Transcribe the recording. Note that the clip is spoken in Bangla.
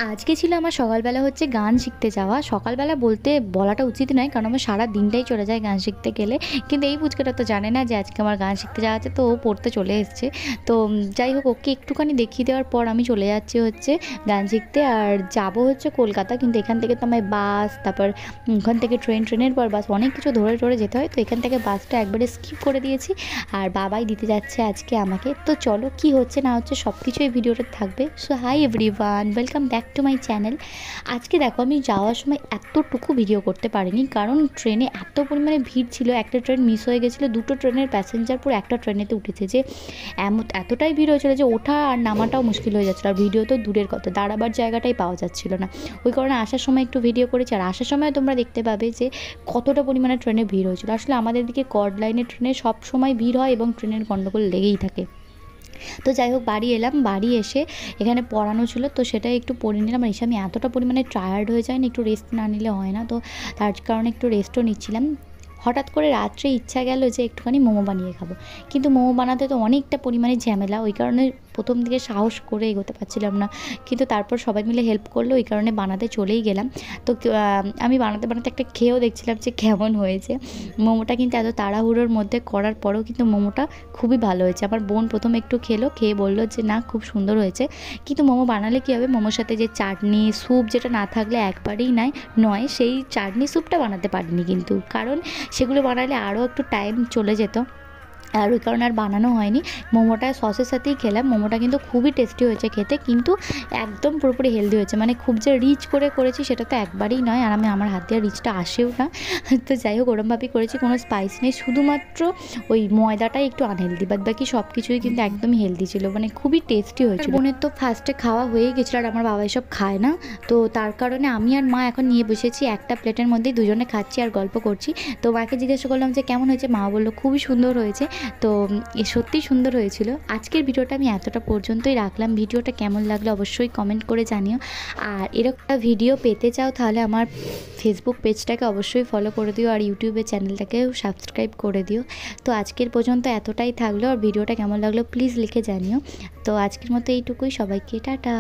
আজকে ছিল আমার সকালবেলা হচ্ছে গান শিখতে যাওয়া। সকালবেলা বলতে বলাটা উচিত নয়, কারণ আমার সারা দিনটাই চলে যায় গান শিখতে গেলে। কিন্তু এই পুচকাটা তো জানে না যে আজকে আমার গান শিখতে যাওয়া আছে, তো ও পড়তে চলে এসছে। তো যাই হোক, ওকে একটুখানি দেখিয়ে দেওয়ার পর আমি চলে যাচ্ছি হচ্ছে গান শিখতে। আর যাব হচ্ছে কলকাতা, কিন্তু এখান থেকে তো আমায় বাস, তারপর ওখান থেকে ট্রেনের পর বাস, অনেক কিছু ধরে ধরে যেতে হয়। তো এখান থেকে বাসটা একবারে স্কিপ করে দিয়েছি, আর বাবাই দিতে যাচ্ছে আজকে আমাকে। তো চলো, কি হচ্ছে না হচ্ছে সব কিছু এই ভিডিওতে থাকবে। So hi everyone, welcome back to my channel. আজকে দেখো, আমি যাওয়ার সময় এতটুকু ভিডিও করতে পারিনি, কারণ ট্রেনে এত পরিমাণে ভিড় ছিল। একটা ট্রেন মিস হয়ে গেছিলো, দুটো ট্রেনের প্যাসেঞ্জার পুরো একটা ট্রেনেতে উঠেছে, যে এতটাই ভিড় হয়েছিল যে ওঠা আর নামাটাও মুশকিল হয়ে যাচ্ছিলো। আর ভিডিও তো দূরের কথা, দাঁড়াবার জায়গাটাই পাওয়া যাচ্ছিলো না। ওই কারণে আসার সময় একটু ভিডিও করেছি, আর আসার সময় তোমরা দেখতে পাবে যে কতটা পরিমাণে ট্রেনে ভিড় হয়েছিল। আসলে আমাদের দিকে কর্ড লাইনের ট্রেনে সব সময় ভিড় হয় এবং ট্রেনের গণ্ডগোল লেগেই থাকে। তো যাই হোক, বাড়ি এলাম, বাড়ি এসে এখানে পড়ানো ছিল, তো সেটাই একটু পড়ে নিলাম। আর এসে আমি এতটা পরিমাণে টায়ার্ড হয়ে যাই না, একটু রেস্ট না নিলে হয় না, তো তার কারণে একটু রেস্টও নিচ্ছিলাম। হঠাৎ করে রাত্রে ইচ্ছা গেল যে একটুখানি মোমো বানিয়ে খাবো, কিন্তু মোমো বানাতে তো অনেকটা পরিমাণে ঝামেলা, ওই কারণে প্রথম দিকে সাহস করে এগোতে পারছিলাম না। কিন্তু তারপর সবাই মিলে হেল্প করলো, ওই কারণে বানাতে চলেই গেলাম। তো আমি বানাতে বানাতে একটা খেয়েও দেখছিলাম যে কেমন হয়েছে মোমোটা। কিন্তু এত তাড়াহুড়োর মধ্যে করার পরেও কিন্তু মোমোটা খুবই ভালো হয়েছে। আমার বোন প্রথমে একটু খেলো, খেয়ে বললো যে না, খুব সুন্দর হয়েছে। কিন্তু মোমো বানালে কী হবে, মোমোর সাথে যে চাটনি স্যুপ, যেটা না থাকলে একবারেই নয়, সেই চাটনি স্যুপটা বানাতে পারিনি কিন্তু, কারণ সেগুলো বানালে আরও একটু টাইম চলে যেত, আর ওই কারণে আর বানানো হয়নি। মোমোটা সসের সাথেই খেলাম। মোমোটা কিন্তু খুবই টেস্টি হয়েছে খেতে, কিন্তু একদম পুরোপুরি হেলদি হয়েছে। মানে খুব যে রিচ করে করেছি সেটা তো একবারেই নয়, আর আমার হাত দিয়ে রিচটা আসেও না। তো যাই হোক, ওরমভাবেই করেছি, কোনো স্পাইস নেই, শুধুমাত্র ওই ময়দাটাই একটু আনহেলদি, বাদ বাকি সব কিছুই কিন্তু একদমই হেলদি ছিল, মানে খুবই টেস্টি হয়েছিল। বোনের তো ফার্স্টে খাওয়া হয়ে গেছিলো, আর আমার বাবা এসব খায় না, তো তার কারণে আমি আর মা এখন নিয়ে বসেছি একটা প্লেটের মধ্যেই, দুজনে খাচ্ছি আর গল্প করছি। তো মাকে জিজ্ঞাসা করলাম যে কেমন হয়েছে, মা বললো খুবই সুন্দর হয়েছে। তো সত্যিই সুন্দর হয়েছিল। আজকের ভিডিওটা আমি এতটা পর্যন্তই রাখলাম। ভিডিওটা কেমন লাগলো অবশ্যই কমেন্ট করে জানিও। আর এরকম একটা ভিডিও পেতে চাও তাহলে আমার ফেসবুক পেজটাকে অবশ্যই ফলো করে দিও, আর ইউটিউবের চ্যানেলটাকেও সাবস্ক্রাইব করে দিও। তো আজকের পর্যন্ত এতটাই থাকলো, আর ভিডিওটা কেমন লাগলো প্লিজ লিখে জানিও। তো আজকের মতো এইটুকুই, সবাইকে টাটা।